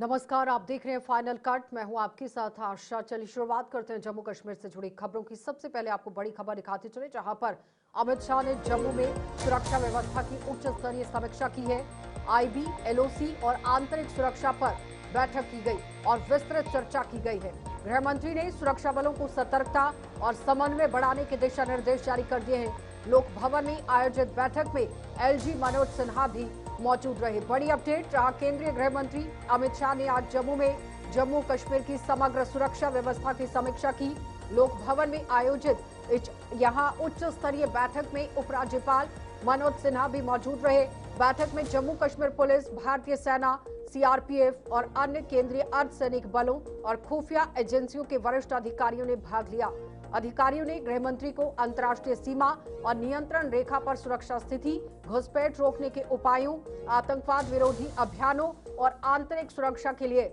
नमस्कार, आप देख रहे हैं फाइनल कट। मैं हूं आपके साथ आशा। चलिए शुरुआत करते हैं जम्मू कश्मीर से जुड़ी खबरों की। सबसे पहले आपको बड़ी खबर दिखाते चले, जहां पर अमित शाह ने जम्मू में सुरक्षा व्यवस्था की उच्च स्तरीय समीक्षा की है। आईबी, एलओसी और आंतरिक सुरक्षा पर बैठक की गई और विस्तृत चर्चा की गई है। गृह मंत्री ने सुरक्षा बलों को सतर्कता और समन्वय बढ़ाने के दिशा निर्देश जारी कर दिए हैं। लोक भवन में आयोजित बैठक में एलजी मनोज सिन्हा भी मौजूद रहे। बड़ी अपडेट, जहां केंद्रीय गृह मंत्री अमित शाह ने आज जम्मू में जम्मू कश्मीर की समग्र सुरक्षा व्यवस्था की समीक्षा की। लोक भवन में आयोजित यहां उच्च स्तरीय बैठक में उपराज्यपाल मनोज सिन्हा भी मौजूद रहे। बैठक में जम्मू कश्मीर पुलिस, भारतीय सेना, सीआरपीएफ और अन्य केंद्रीय अर्धसैनिक बलों और खुफिया एजेंसियों के वरिष्ठ अधिकारियों ने भाग लिया। अधिकारियों ने गृह मंत्री को अंतर्राष्ट्रीय सीमा और नियंत्रण रेखा पर सुरक्षा स्थिति, घुसपैठ रोकने के उपायों, आतंकवाद विरोधी अभियानों और आंतरिक सुरक्षा के लिए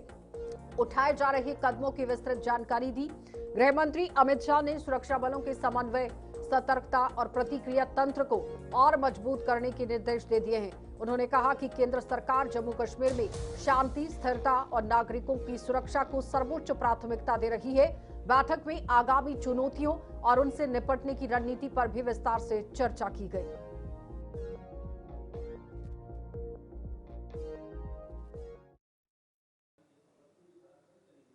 उठाए जा रहे कदमों की विस्तृत जानकारी दी। गृह मंत्री अमित शाह ने सुरक्षा बलों के समन्वय, सतर्कता और प्रतिक्रिया तंत्र को और मजबूत करने के निर्देश दे दिए हैं। उन्होंने कहा कि केंद्र सरकार जम्मू कश्मीर में शांति, स्थिरता और नागरिकों की सुरक्षा को सर्वोच्च प्राथमिकता दे रही है। बैठक में आगामी चुनौतियों और उनसे निपटने की रणनीति पर भी विस्तार से चर्चा की गई।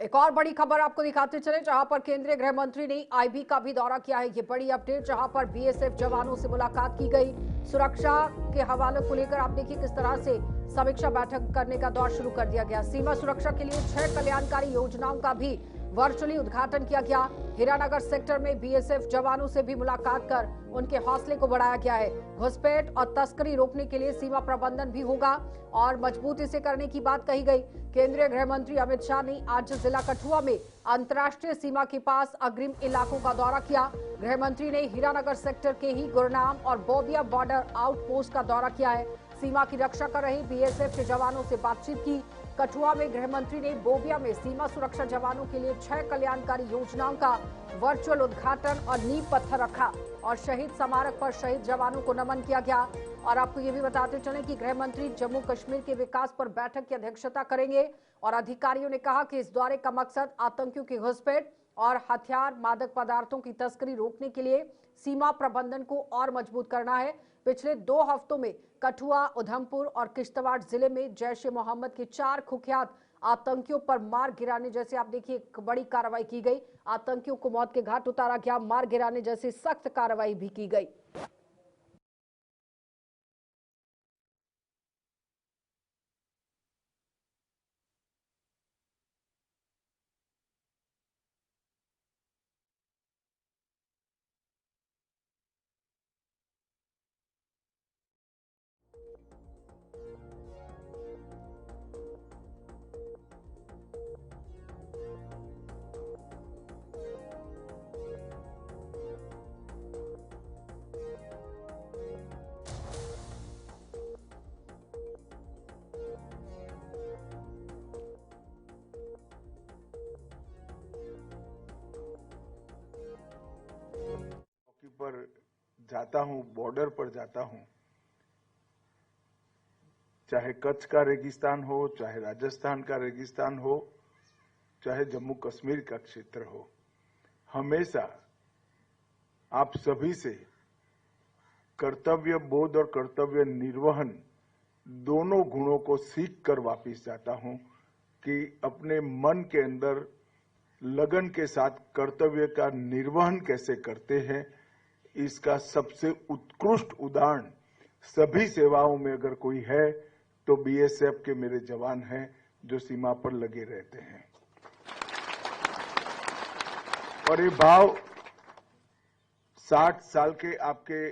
एक और बड़ी खबर आपको दिखाते चले, जहां पर केंद्रीय गृह मंत्री ने आईबी का भी दौरा किया है। ये बड़ी अपडेट, जहां पर बीएसएफ जवानों से मुलाकात की गई। सुरक्षा के हवाले को लेकर आप देखिए किस तरह से समीक्षा बैठक करने का दौर शुरू कर दिया गया। सीमा सुरक्षा के लिए 6 कल्याणकारी योजनाओं का भी वर्चुअली उद्घाटन किया गया। हीरानगर सेक्टर में बीएसएफ जवानों से भी मुलाकात कर उनके हौसले को बढ़ाया गया है। घुसपैठ और तस्करी रोकने के लिए सीमा प्रबंधन भी होगा और मजबूती से करने की बात कही गई। केंद्रीय गृह मंत्री अमित शाह ने आज जिला कठुआ में अंतर्राष्ट्रीय सीमा के पास अग्रिम इलाकों का दौरा किया। गृह मंत्री ने हीरानगर सेक्टर के ही गुरनाम और बोबिया बॉर्डर आउटपोस्ट का दौरा किया है। सीमा की रक्षा कर रहे बीएसएफ के जवानों से बातचीत की। कठुआ में गृह मंत्री ने बोबिया में सीमा सुरक्षा जवानों के लिए 6 कल्याणकारी योजनाओं का वर्चुअल उद्घाटन और नींव पत्थर रखा और शहीद स्मारक पर शहीद जवानों को नमन किया गया। और आपको ये भी बताते चलें कि गृह मंत्री जम्मू कश्मीर के विकास पर बैठक की अध्यक्षता करेंगे और अधिकारियों ने कहा कि इस दौरे का मकसद आतंकियों की घुसपैठ और हथियार, मादक पदार्थों की तस्करी रोकने के लिए सीमा प्रबंधन को और मजबूत करना है। पिछले 2 हफ्तों में कठुआ, उधमपुर और किश्तवाड़ जिले में जैश ए मोहम्मद के 4 कुख्यात आतंकियों पर मार गिराने जैसे आप देखिए एक बड़ी कार्रवाई की गई। आतंकियों को मौत के घाट उतारा गया, मार गिराने जैसी सख्त कार्रवाई भी की गई। पर जाता हूं, बॉर्डर पर जाता हूं, चाहे कच्छ का रेगिस्तान हो, चाहे राजस्थान का रेगिस्तान हो, चाहे जम्मू कश्मीर का क्षेत्र हो, हमेशा आप सभी से कर्तव्य बोध और कर्तव्य निर्वहन दोनों गुणों को सीख कर वापिस जाता हूं कि अपने मन के अंदर लगन के साथ कर्तव्य का निर्वहन कैसे करते हैं। इसका सबसे उत्कृष्ट उदाहरण सभी सेवाओं में अगर कोई है तो बीएसएफ के मेरे जवान हैं जो सीमा पर लगे रहते हैं। और ये भाव 60 साल के आपके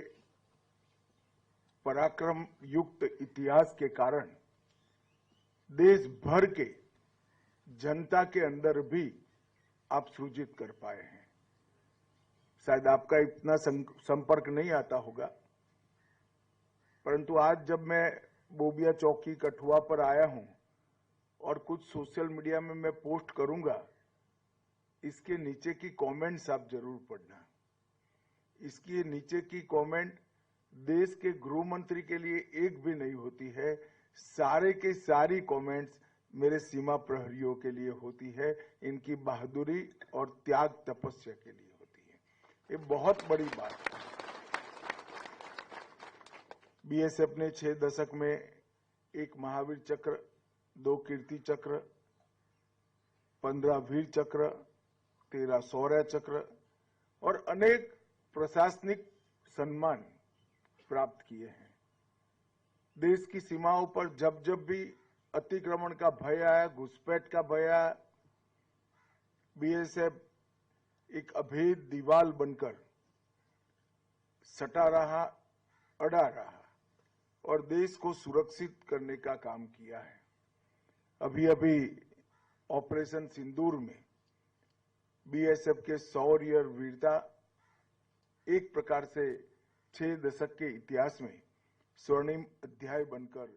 पराक्रम युक्त इतिहास के कारण देश भर के जनता के अंदर भी आप सृजित कर पाए हैं। शायद आपका इतना संपर्क नहीं आता होगा, परंतु आज जब मैं बोबिया चौकी कठुआ पर आया हूं और कुछ सोशल मीडिया में मैं पोस्ट करूंगा, इसके नीचे की कमेंट्स आप जरूर पढ़ना। इसके नीचे की कमेंट देश के गृह मंत्री के लिए एक भी नहीं होती है। सारे के सारी कमेंट्स मेरे सीमा प्रहरियों के लिए होती है, इनकी बहादुरी और त्याग तपस्या के लिए होती है। ये बहुत बड़ी बात है। बीएसएफ ने 6 दशक में 1 महावीर चक्र, 2 कीर्ति चक्र, 15 वीर चक्र, 13 शौर्य चक्र और अनेक प्रशासनिक सम्मान प्राप्त किए हैं। देश की सीमाओं पर जब जब भी अतिक्रमण का भय आया, घुसपैठ का भय आया, बीएसएफ एक अभेद दीवार बनकर सटा रहा, अड़ा रहा और देश को सुरक्षित करने का काम किया है। अभी अभी ऑपरेशन सिंदूर में बीएसएफ के शौर्य और वीरता एक प्रकार से 6 दशक के इतिहास में स्वर्णिम अध्याय बनकर।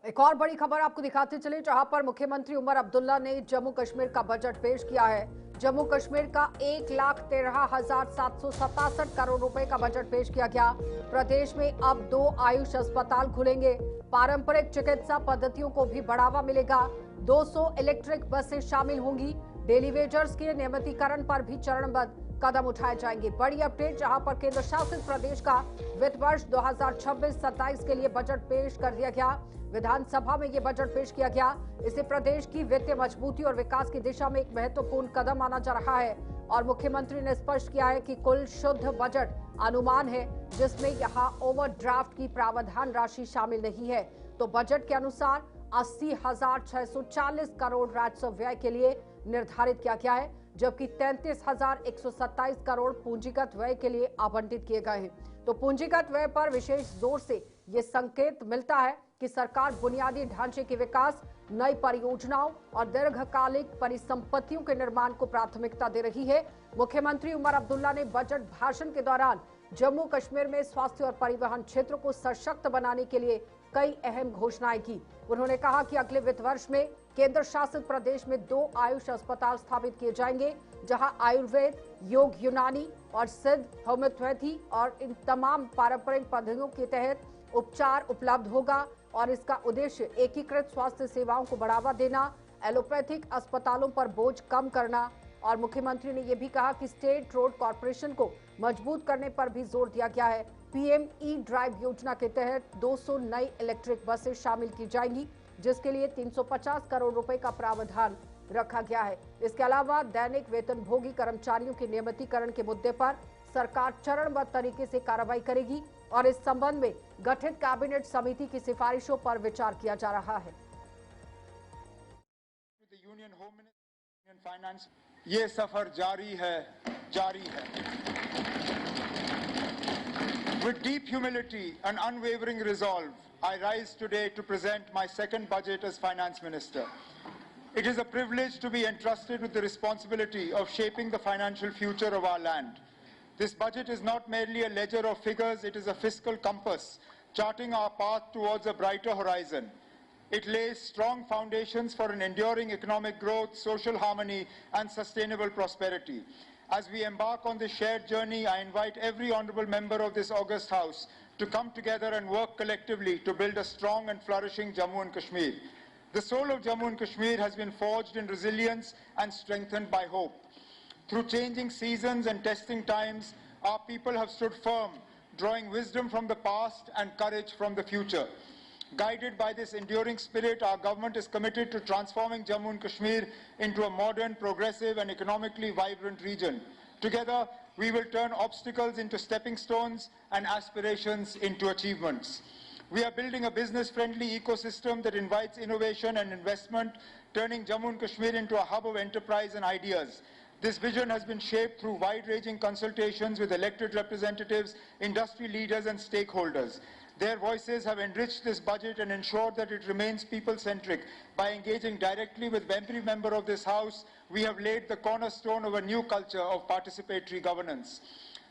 एक और बड़ी खबर आपको दिखाते चले, जहां पर मुख्यमंत्री उमर अब्दुल्ला ने जम्मू कश्मीर का बजट पेश किया है। जम्मू कश्मीर का 1,13,767 करोड़ रुपए का बजट पेश किया गया। प्रदेश में अब 2 आयुष अस्पताल खुलेंगे। पारंपरिक चिकित्सा पद्धतियों को भी बढ़ावा मिलेगा। 200 इलेक्ट्रिक बसें शामिल होंगी। डेली वेजर्स के नियमितीकरण पर भी चरणबद्ध कदम उठाए जाएंगे। बड़ी अपडेट, जहां पर केंद्र शासित प्रदेश का वित्त वर्ष 2026-27 के लिए बजट पेश कर दिया गया। विधानसभा में ये बजट पेश किया गया। इसे प्रदेश की वित्तीय मजबूती और विकास की दिशा में एक महत्वपूर्ण कदम माना जा रहा है और मुख्यमंत्री ने स्पष्ट किया है कि कुल शुद्ध बजट अनुमान है, जिसमें यहां ओवरड्राफ्ट की प्रावधान राशि शामिल नहीं है। तो बजट के अनुसार 80,640 करोड़ राजस्व व्यय के लिए निर्धारित किया गया है, जबकि 33,127 करोड़ पूंजीगत व्यय के लिए आवंटित किए गए हैं। तो पूंजीगत व्यय पर विशेष जोर से ये संकेत मिलता है कि सरकार बुनियादी ढांचे के विकास, नई परियोजनाओं और दीर्घकालिक परिसंपत्तियों के निर्माण को प्राथमिकता दे रही है। मुख्यमंत्री उमर अब्दुल्ला ने बजट भाषण के दौरान जम्मू कश्मीर में स्वास्थ्य और परिवहन क्षेत्र को सशक्त बनाने के लिए कई अहम घोषणाएं की। उन्होंने कहा कि अगले वित्त वर्ष में केंद्र शासित प्रदेश में 2 आयुष अस्पताल स्थापित किए जाएंगे, जहां आयुर्वेद, योग, यूनानी और सिद्ध, होम्योपैथी और इन तमाम पारंपरिक पद्धतियों के तहत उपचार उपलब्ध होगा और इसका उद्देश्य एकीकृत स्वास्थ्य सेवाओं को बढ़ावा देना, एलोपैथिक अस्पतालों पर बोझ कम करना और मुख्यमंत्री ने यह भी कहा कि स्टेट रोड कॉर्पोरेशन को मजबूत करने पर भी जोर दिया गया है। पीएम ई ड्राइव योजना के तहत 200 नई इलेक्ट्रिक बसें शामिल की जाएंगी, जिसके लिए 350 करोड़ रुपए का प्रावधान रखा गया है। इसके अलावा दैनिक वेतनभोगी कर्मचारियों के नियमितीकरण के मुद्दे पर सरकार चरणबद्ध तरीके से कार्रवाई करेगी और इस संबंध में गठित कैबिनेट समिति की सिफारिशों पर विचार किया जा रहा है। ये सफर जारी है। With deep humility and unwavering resolve, I rise today to present my second budget as Finance Minister. It is a privilege to be entrusted with the responsibility of shaping the financial future of our land. This budget is not merely a ledger of figures, it is a fiscal compass, charting our path towards a brighter horizon. It lays strong foundations for an enduring economic growth, social harmony, and sustainable prosperity. As we embark on this shared journey, I invite every honourable member of this august House to come together and work collectively to build a strong and flourishing Jammu and Kashmir. The soul of Jammu and Kashmir has been forged in resilience and strengthened by hope. Through changing seasons and testing times, our people have stood firm, drawing wisdom from the past and courage from the future. Guided by this enduring spirit, our government is committed to transforming Jammu and Kashmir into a modern, progressive and economically vibrant region. Together, we will turn obstacles into stepping stones and aspirations into achievements. We are building a business-friendly ecosystem that invites innovation and investment, turning Jammu and Kashmir into a hub of enterprise and ideas. This vision has been shaped through wide-ranging consultations with elected representatives, industry leaders and stakeholders. Their voices have enriched this budget and ensured that it remains people-centric. By engaging directly with every member of this House, we have laid the cornerstone of a new culture of participatory governance.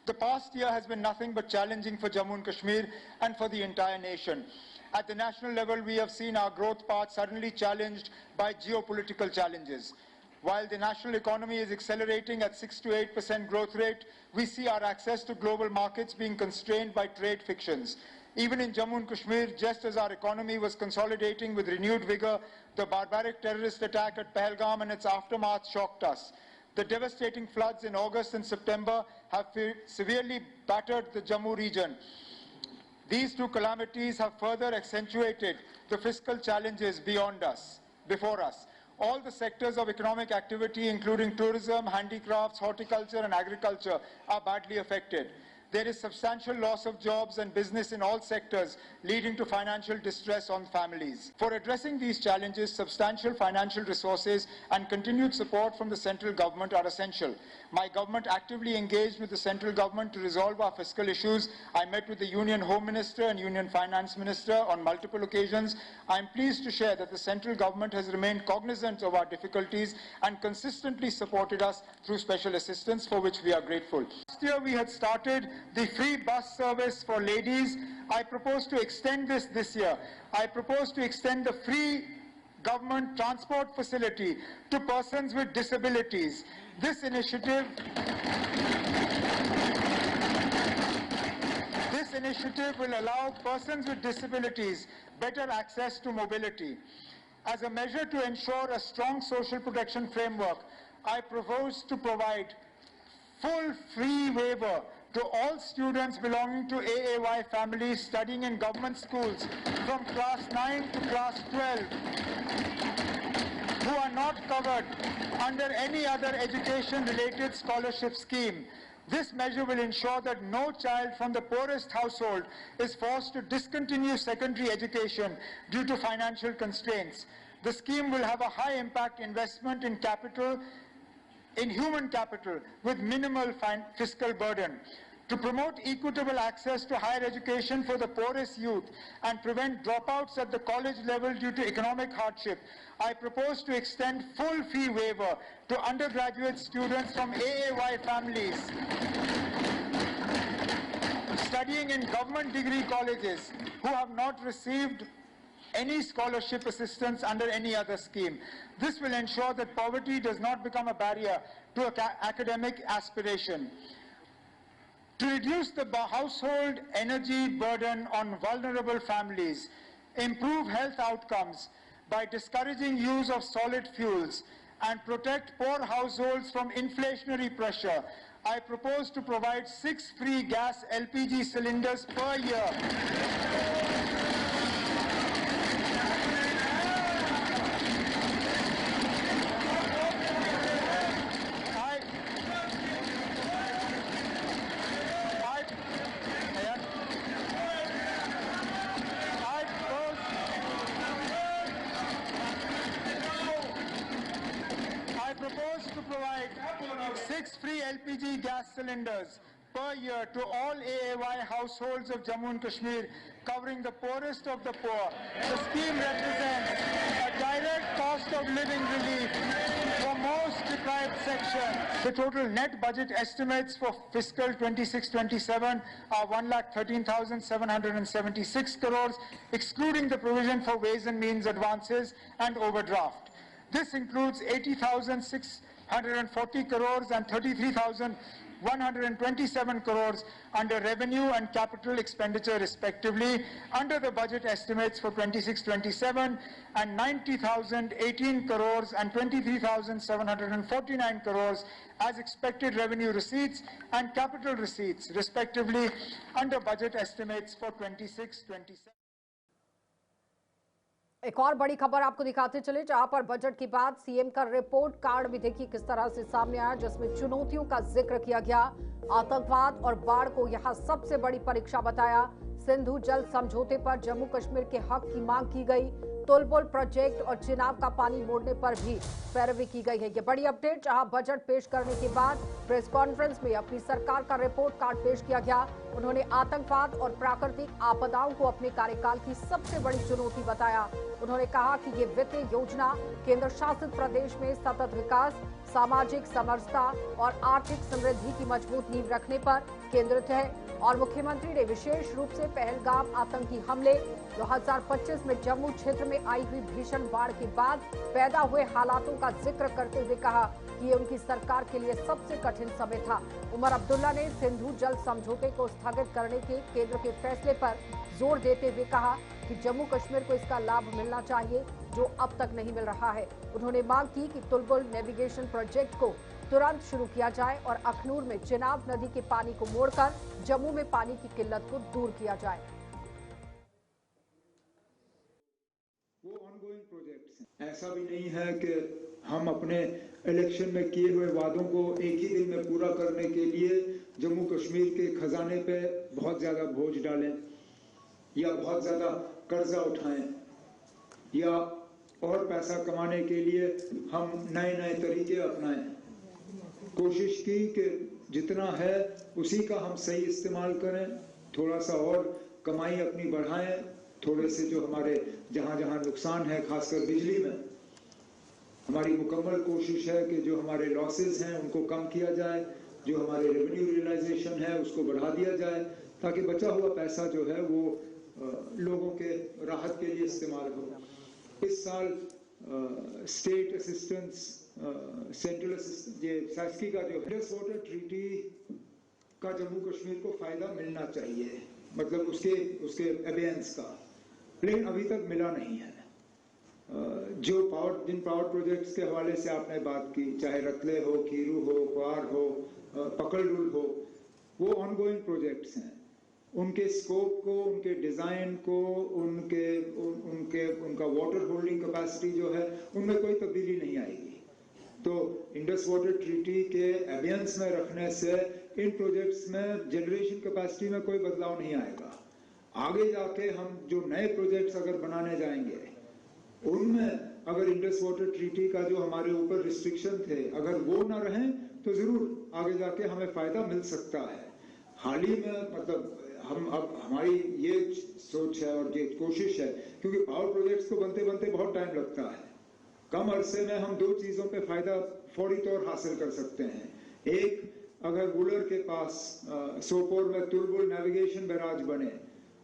The past year has been nothing but challenging for Jammu and Kashmir and for the entire nation. At the national level, we have seen our growth path suddenly challenged by geopolitical challenges. While the national economy is accelerating at 6 to 8% growth rate, we see our access to global markets being constrained by trade fictions. Even in Jammu and Kashmir, just as our economy was consolidating with renewed vigor, the barbaric terrorist attack at Pahalgam and its aftermath shocked us. The devastating floods in August and September have severely battered the Jammu region. These two calamities have further accentuated the fiscal challenges before us. All the sectors of economic activity, including tourism, handicrafts, horticulture and agriculture, are badly affected. There is substantial loss of jobs and business in all sectors, leading to financial distress on families. For addressing these challenges, substantial financial resources and continued support from the central government are essential. My government actively engaged with the central government to resolve our fiscal issues. I met with the Union Home Minister and Union Finance Minister on multiple occasions. I am pleased to share that the central government has remained cognizant of our difficulties and consistently supported us through special assistance, for which we are grateful. Last year we had started the free bus service for ladies. I propose to extend this year. I propose to extend the free government transport facility to persons with disabilities. This initiative will allow persons with disabilities better access to mobility. As a measure to ensure a strong social protection framework, I propose to provide full free waiver to all students belonging to AAY families studying in government schools from class 9 to class 12 who are not covered under any other education-related scholarship scheme. This measure will ensure that no child from the poorest household is forced to discontinue secondary education due to financial constraints. The scheme will have a high-impact investment in human capital with minimal fiscal burden. To promote equitable access to higher education for the poorest youth and prevent dropouts at the college level due to economic hardship, I propose to extend full fee waiver to undergraduate students from AAY families studying in government degree colleges who have not received any scholarship assistance under any other scheme. This will ensure that poverty does not become a barrier to academic aspiration. To reduce the household energy burden on vulnerable families, improve health outcomes by discouraging use of solid fuels, and protect poor households from inflationary pressure, I propose to provide 6 free gas LPG cylinders per year. I propose to provide 6 free LPG gas cylinders per year to all AAY households of Jammu and Kashmir, covering the poorest of the poor. The scheme represents a direct cost of living relief for most deprived sections. The total net budget estimates for fiscal 26-27 are 1,13,776 crores, excluding the provision for ways and means advances and overdraft. This includes 80,640 crores and 33,127 crores under revenue and capital expenditure respectively under the budget estimates for 26-27 and 90,018 crores and 23,749 crores as expected revenue receipts and capital receipts respectively under budget estimates for 26-27. एक और बड़ी खबर आपको दिखाते चले, जहां पर budget के बाद सीएम का रिपोर्ट कार्ड भी देखिए किस तरह से सामने आया, जिसमें चुनौतियों का जिक्र किया गया। आतंकवाद और बाढ़ को यहां सबसे बड़ी परीक्षा बताया। सिंधु जल समझौते पर जम्मू कश्मीर के हक की मांग की गई। तुलबुल प्रोजेक्ट और चिनाब का पानी मोड़ने पर भी पैरवी की गई है। ये बड़ी अपडेट, जहां बजट पेश करने के बाद प्रेस कॉन्फ्रेंस में अपनी सरकार का रिपोर्ट कार्ड पेश किया गया। उन्होंने आतंकवाद और प्राकृतिक आपदाओं को अपने कार्यकाल की सबसे बड़ी चुनौती बताया। उन्होंने कहा कि ये वित्तीय योजना केंद्र शासित प्रदेश में सतत विकास, सामाजिक समरसता और आर्थिक समृद्धि की मजबूत नींव रखने पर केंद्रित है। और मुख्यमंत्री ने विशेष रूप से पहलगाम आतंकी हमले 2025 में जम्मू क्षेत्र में आई हुई भीषण बाढ़ के बाद पैदा हुए हालातों का जिक्र करते हुए कहा कि ये उनकी सरकार के लिए सबसे कठिन समय था। उमर अब्दुल्ला ने सिंधु जल समझौते को स्थगित करने के केंद्र के फैसले पर जोर देते हुए कहा कि जम्मू कश्मीर को इसका लाभ मिलना चाहिए जो अब तक नहीं मिल रहा है। उन्होंने मांग की कि तुलबुल नेविगेशन प्रोजेक्ट को तुरंत शुरू किया जाए और अखनूर में चिनाब नदी के पानी को मोड़कर जम्मू में पानी की किल्लत को दूर किया जाए। वो ऑनगोइंग प्रोजेक्ट्स हैं। ऐसा भी नहीं है कि हम अपने इलेक्शन में किए हुए वादों को एक ही दिन में पूरा करने के लिए जम्मू कश्मीर के खजाने पे बहुत ज्यादा बोझ डालें या बहुत ज्यादा कर्जा उठाएं या और पैसा कमाने के लिए हम नए नए तरीके अपनाएं। कोशिश की कि जितना है उसी का हम सही इस्तेमाल करें, थोड़ा सा और कमाई अपनी बढ़ाएं, थोड़े से जो हमारे जहां जहां नुकसान है खासकर बिजली में हमारी मुकम्मल कोशिश है कि जो हमारे लॉसेस हैं उनको कम किया जाए, जो हमारे रेवेन्यू रियलाइजेशन है उसको बढ़ा दिया जाए ताकि बचा हुआ पैसा जो है वो लोगों के राहत के लिए इस्तेमाल हो। इस साल स्टेट असिस्टेंस सेंट्रल असिस्टेंस ये सास्की का जो इंडस वाटर ट्रीटी का जम्मू कश्मीर को फायदा मिलना चाहिए, मतलब उसके अबेंस का, लेकिन अभी तक मिला नहीं है। जो जिन पावर प्रोजेक्ट्स के हवाले से आपने बात की, चाहे रतले हो, खीरू हो, क्वार हो, पकलडुल हो, वो ऑनगोइंग प्रोजेक्ट्स हैं। उनके स्कोप को, उनके डिजाइन को, उनका वाटर होल्डिंग कैपेसिटी जो है उनमें कोई तब्दीली नहीं आएगी। तो इंडस वाटर ट्रीटी के अबेंस में रखने से इन प्रोजेक्ट्स में जनरेशन कैपेसिटी में कोई बदलाव नहीं आएगा। आगे जाके हम जो नए प्रोजेक्ट्स अगर बनाने जाएंगे उनमें अगर इंडस वाटर ट्रीटी का जो हमारे ऊपर रिस्ट्रिक्शन थे अगर वो ना रहें तो जरूर आगे जाके हमें फायदा मिल सकता है। हाल ही में मतलब हमारी ये सोच है और ये कोशिश है, क्योंकि पावर प्रोजेक्ट्स को बनते बनते बहुत टाइम लगता है। कम अरसे में हम दो चीजों पे फायदा फौरी तौर हासिल कर सकते हैं। एक, अगर वुलर के पास सोपोर में तुलबुल नेविगेशन बैराज बने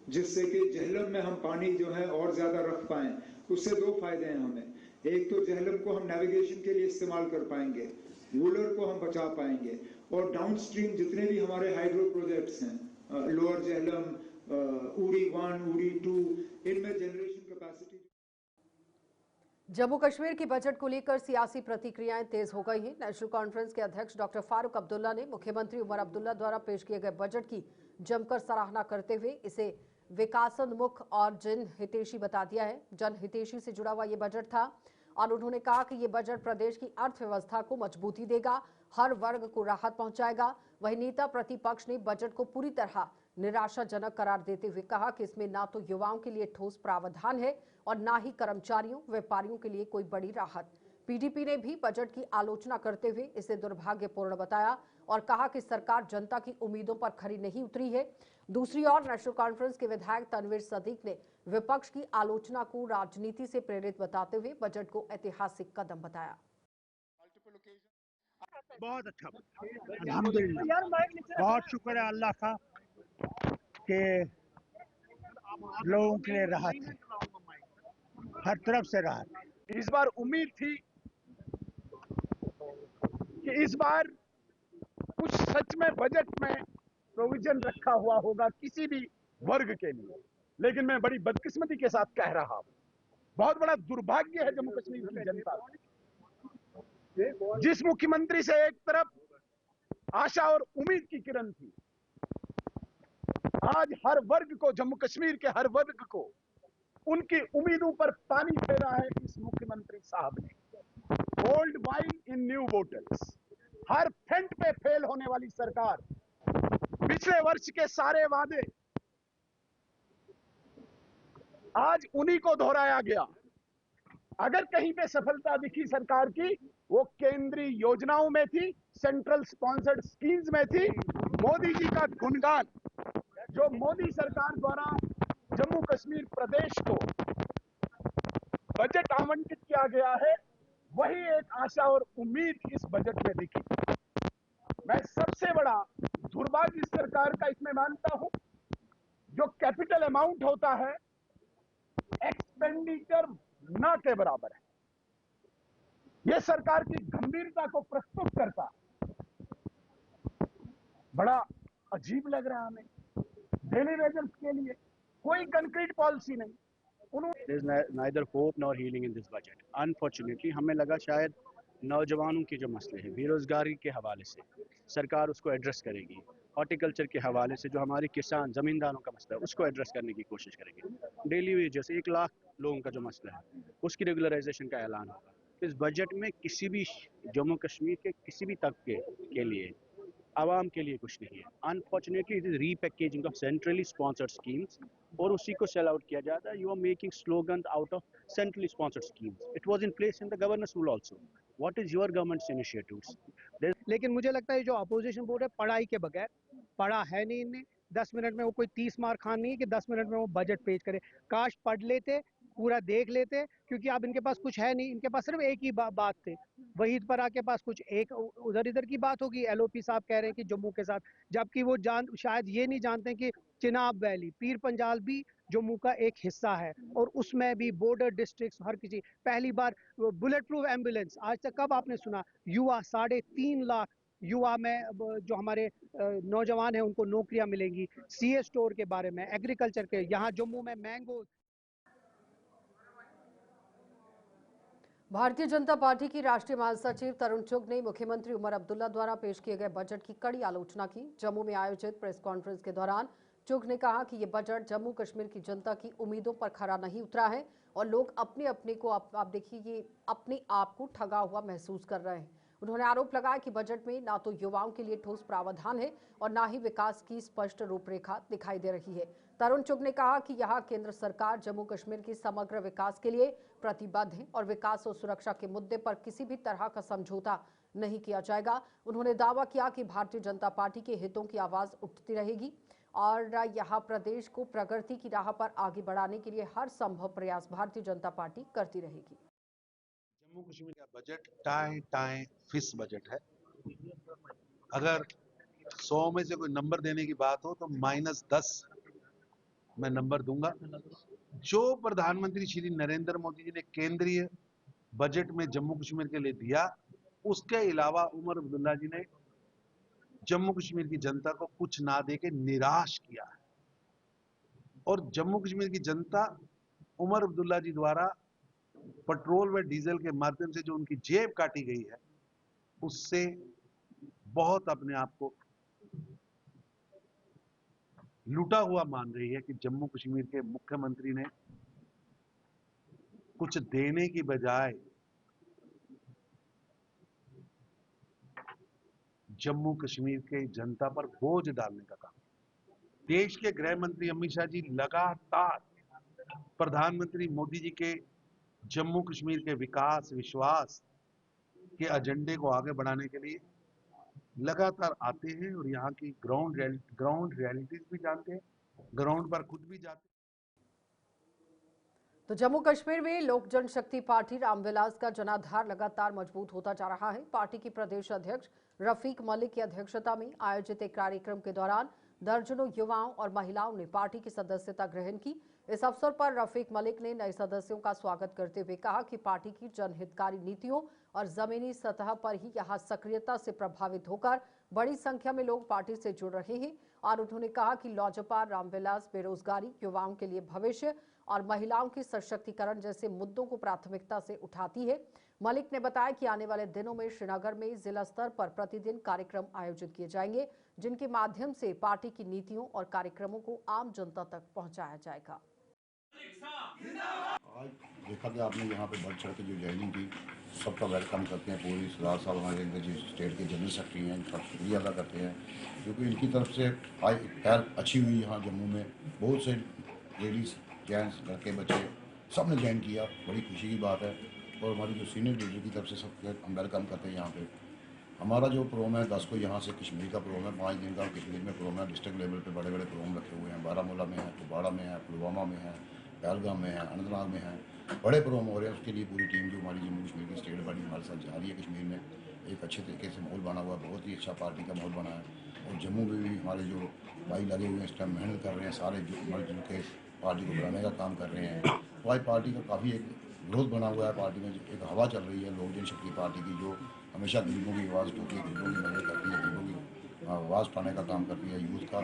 जिससे कि जहलम में हम पानी जो है और ज्यादा रख पाएं, उससे दो फायदे हैं हमें। एक तो जहलम को हम नेविगेशन के लिए इस्तेमाल कर पाएंगे, वुलर को हम बचा पाएंगे, और डाउनस्ट्रीम जितने भी हमारे हाइड्रो प्रोजेक्ट्स हैं, लोअर जहलम, उड़ी 1, उड़ी 2, इनमें जनरेशन कैपेसिटी। जम्मू कश्मीर के बजट को लेकर सियासी प्रतिक्रियाएं तेज हो गई हैं। नेशनल कॉन्फ्रेंस के अध्यक्ष डॉक्टर फारूक अब्दुल्ला ने मुख्यमंत्री उमर अब्दुल्ला द्वारा पेश किए गए बजट की जमकर सराहना करते हुए इसे विकासोन्मुख और जनहितैषी बता दिया है। जनहितैषी से जुड़ा हुआ ये बजट था और उन्होंने कहा कि ये बजट प्रदेश की अर्थव्यवस्था को मजबूती देगा, हर वर्ग को राहत पहुंचाएगा। वहीं नेता प्रतिपक्ष ने बजट को पूरी तरह निराशाजनक करार देते हुए कहा कि इसमें ना तो युवाओं के लिए ठोस प्रावधान है और ना ही कर्मचारियों व्यापारियों के लिए कोई बड़ी राहत। पीडीपी ने भी बजट की आलोचना करते हुए इसे दुर्भाग्यपूर्ण बताया और कहा कि सरकार जनता की उम्मीदों पर खरी नहीं उतरी है। दूसरी ओर नेशनल कॉन्फ्रेंस के विधायक तनवीर सदीक ने विपक्ष की आलोचना को राजनीति से प्रेरित बताते हुए बजट को ऐतिहासिक कदम बताया। बहुत अच्छा, अल्हम्दुलिल्लाह, बहुत शुक्र है अल्लाह का कि लोगों के लिए राहत है, हर तरफ से राहत। इस बार उम्मीद थी कि इस बार कुछ सच में बजट में प्रोविजन रखा हुआ होगा किसी भी वर्ग के लिए, लेकिन मैं बड़ी बदकिस्मती के साथ कह रहा हूं, बहुत बड़ा दुर्भाग्य है जम्मू कश्मीर की जनता का। जिस मुख्यमंत्री से एक तरफ आशा और उम्मीद की किरण थी, आज हर वर्ग को, जम्मू कश्मीर के हर वर्ग को उनकी उम्मीदों पर पानी फेरा है इस मुख्यमंत्री साहब ने। Old wine in new bottles, her front पे फेल होने वाली सरकार। पिछले वर्ष के सारे वादे आज उन्हीं को दोहराया गया। अगर कहीं पे सफलता दिखी सरकार की, वो केंद्रीय योजनाओं में थी, सेंट्रल स्पॉन्सर्ड स्कीम्स में थी। मोदी जी का गुणगान जो मोदी सरकार द्वारा जम्मू कश्मीर प्रदेश को बजट आवंटित किया गया है, वही एक आशा और उम्मीद इस बजट में दिखी। मैं सबसे बड़ा दुर्भाग्य इस सरकार का इसमें मानता हूं, जो कैपिटल अमाउंट होता है एक्सपेंडिचर ना के बराबर है। यह सरकार की गंभीरता को प्रस्तुत करता, बड़ा अजीब लग रहा है हमें। डेली वेजर्स के लिए कोई कंक्रीट पॉलिसी नहीं। There is neither hope nor healing in this budget. Unfortunately, हमें लगा शायद नौजवानों के जो मसले हैं बेरोजगारी के हवाले से सरकार उसको एड्रेस करेगी, हॉर्टिकल्चर के हवाले से जो हमारे किसान जमींदारों का मसला है उसको एड्रेस करने की कोशिश करेगी, डेली वेजेस 1 लाख लोगों का जो मसला है उसकी रेगुलराइजेशन का ऐलान होगा। इस बजट में किसी भी जम्मू कश्मीर के किसी भी तबके के लिए आवाम के लिए कुछ नहीं है। Unfortunately it is repackaging of centrally sponsored schemes और उसी को सेल आउट किया जाता है। You are making slogan out of centrally sponsored schemes. It was in place in the governor's rule also. What is your government's initiatives? लेकिन मुझे लगता है जो अपोजिशन बोर्ड है पढ़ाई के बगैर, पढ़ा है नहीं इनने। 10 मिनट में वो कोई 30 मार खान नहीं है कि 10 मिनट में वो बजट पेश करे। काश पढ़ लेते, पूरा देख लेते, क्योंकि अब इनके पास कुछ है नहीं। इनके पास सिर्फ एक ही बात थे, वहीद पर आके पास कुछ एक उधर इधर की बात होगी। एलओपी साहब कह रहे हैं कि जम्मू के साथ, जबकि वो शायद ये नहीं जानते कि चिनाब वैली, पीर पंजाल भी जम्मू का एक हिस्सा है और उसमें भी बॉर्डर डिस्ट्रिक्ट्स हर किसी। पहली बार बुलेट प्रूफ एम्बुलेंस, आज तक कब आपने सुना? युवा 3.5 लाख युवा में जो हमारे नौजवान हैं उनको नौकरियां मिलेंगी। सीए स्टोर के बारे में, एग्रीकल्चर के, यहाँ जम्मू में मैंगो। भारतीय जनता पार्टी की राष्ट्रीय महासचिव तरुण चुग ने मुख्यमंत्री उमर अब्दुल्ला द्वारा पेश किए गए बजट की कड़ी आलोचना की। जम्मू में आयोजित प्रेस कॉन्फ्रेंस के दौरान चुग ने कहा कि ये बजट जम्मू कश्मीर की जनता की उम्मीदों पर खरा नहीं उतरा है और लोग अपने को आप देखिए ये अपने आप को ठगा हुआ महसूस कर रहे हैं। उन्होंने आरोप लगाया कि बजट में ना तो युवाओं के लिए ठोस प्रावधान है और ना ही विकास की स्पष्ट रूपरेखा दिखाई दे रही है। तरुण चुग ने कहा कि यहाँ केंद्र सरकार जम्मू कश्मीर की समग्र विकास के लिए प्रतिबद्ध है और विकास और सुरक्षा के मुद्दे पर किसी भी तरह का समझौता नहीं किया जाएगा। उन्होंने दावा किया कि भारतीय जनता पार्टी के हितों की आवाज उठती रहेगी और यहाँ प्रदेश को प्रगति की राह पर आगे बढ़ाने के लिए हर संभव प्रयास भारतीय जनता पार्टी करती रहेगी। जम्मू कश्मीर का बजट टाएं फिस बजट है। अगर 100 में से कोई नंबर देने की बात हो तो -10 मैं नंबर दूंगा। जो प्रधानमंत्री श्री नरेंद्र मोदी जी ने केंद्रीय बजट में जम्मू कश्मीर के लिए दिया, उसके अलावा उमर अब्दुल्ला जी ने जम्मू कश्मीर की जनता को कुछ ना देके निराश किया है और जम्मू कश्मीर की जनता उमर अब्दुल्ला जी द्वारा पेट्रोल व डीजल के माध्यम से जो उनकी जेब काटी गई है उससे बहुत अपने आप को लूटा हुआ मान रही है कि जम्मू कश्मीर के मुख्यमंत्री ने कुछ देने की बजाय जम्मू कश्मीर के जनता पर बोझ डालने का काम। देश के गृह मंत्री अमित शाह जी लगातार प्रधानमंत्री मोदी जी के जम्मू कश्मीर के विकास विश्वास के एजेंडे को आगे बढ़ाने के लिए लगातार आते हैं और यहाँ की ग्राउंड रियलिटीज भी जानते हैं, ग्राउंड पर खुद भी जाते हैं। तो जम्मू कश्मीर में लोक जनशक्ति पार्टी रामविलास का जनाधार लगातार मजबूत होता जा रहा है। पार्टी की प्रदेश अध्यक्ष रफीक मलिक की अध्यक्षता में आयोजित एक कार्यक्रम के दौरान दर्जनों युवाओं और महिलाओं ने पार्टी की सदस्यता ग्रहण की। इस अवसर पर रफीक मलिक ने नए सदस्यों का स्वागत करते हुए कहा कि पार्टी की जनहितकारी नीतियों और जमीनी सतह पर ही यहां सक्रियता से प्रभावित होकर बड़ी संख्या में लोग पार्टी से जुड़ रहे हैं और उन्होंने कहा कि लोजपा रामविलास बेरोजगारी, युवाओं के लिए भविष्य और महिलाओं की सशक्तिकरण जैसे मुद्दों को प्राथमिकता से उठाती है। मलिक ने बताया कि आने वाले दिनों में श्रीनगर में जिला स्तर पर प्रतिदिन कार्यक्रम आयोजित किए जाएंगे, जिनके माध्यम से पार्टी की नीतियों और कार्यक्रमों को आम जनता तक पहुंचाया जाएगा। आज देखा कि आपने यहाँ पे बढ़ चढ़ के जो ज्वाइनिंग की, सबका वेलकम करते हैं। पूरी सरदार साहब हमारे जो स्टेट के जनरल सेक्रेटरी हैं, इनका शुक्रिया अदा करते हैं क्योंकि इनकी तरफ से आज पहल अच्छी हुई। यहाँ जम्मू में बहुत से लेडीज़, जेंट्स, लड़के, बच्चे सब ने ज्वाइन किया, बड़ी खुशी की बात है। और हमारी जो सीनियर लीडर की तरफ से सबके हम वेलकम करते हैं। यहाँ पे हमारा जो प्रोग्राम है 10 को यहाँ से कश्मीर का प्रोग्राम है, 5 दिन का कश्मीर में प्रोग्राम है। डिस्ट्रिक्ट लेवल पे बड़े बड़े प्रोग्राम रखे हुए हैं। बारामूला में है, कुपवाड़ा में है, पुलवामा में है, पहलगाम में है, अनंतनाग में है, बड़े प्रोग्राम हो रहे हैं। उसके लिए पूरी टीम जो हमारी जम्मू कश्मीर की स्टेट बड़ी हमारे साथ जा रही है। कश्मीर में एक अच्छे तरीके से माहौल बना हुआ है, बहुत ही अच्छा पार्टी का माहौल बना है। और जम्मू में भी हमारे जो भाई लगे हुए हैं इस टाइम मेहनत कर रहे हैं, सारे मिलजुल के पार्टी को बढ़ाने का काम कर रहे हैं। तो आज पार्टी का काफ़ी एक ग्रोथ बना हुआ है। पार्टी में एक हवा चल रही है लोक जनशक्ति पार्टी की, जो हमेशा गरीबों की आवाज़ उठाती है, गरीबों की मदद करती है, गरीबों की आवाज़ उठाने का काम करती है, यूथ का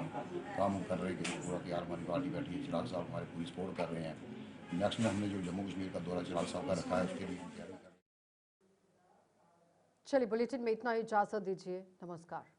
काम हम कर रहे हैं कि पूरा तैयार हमारी पार्टी बैठी है, चिराग साहब हमारे पूरी सपोर्ट कर रहे हैं। नेक्स्ट में हमने जो जम्मू कश्मीर का दौरा चिराग साहब का रखा है उसके लिए हम तैयारी कर रहे हैं। चलिए बुलेटिन में इतना ही, इजाजत दीजिए, नमस्कार।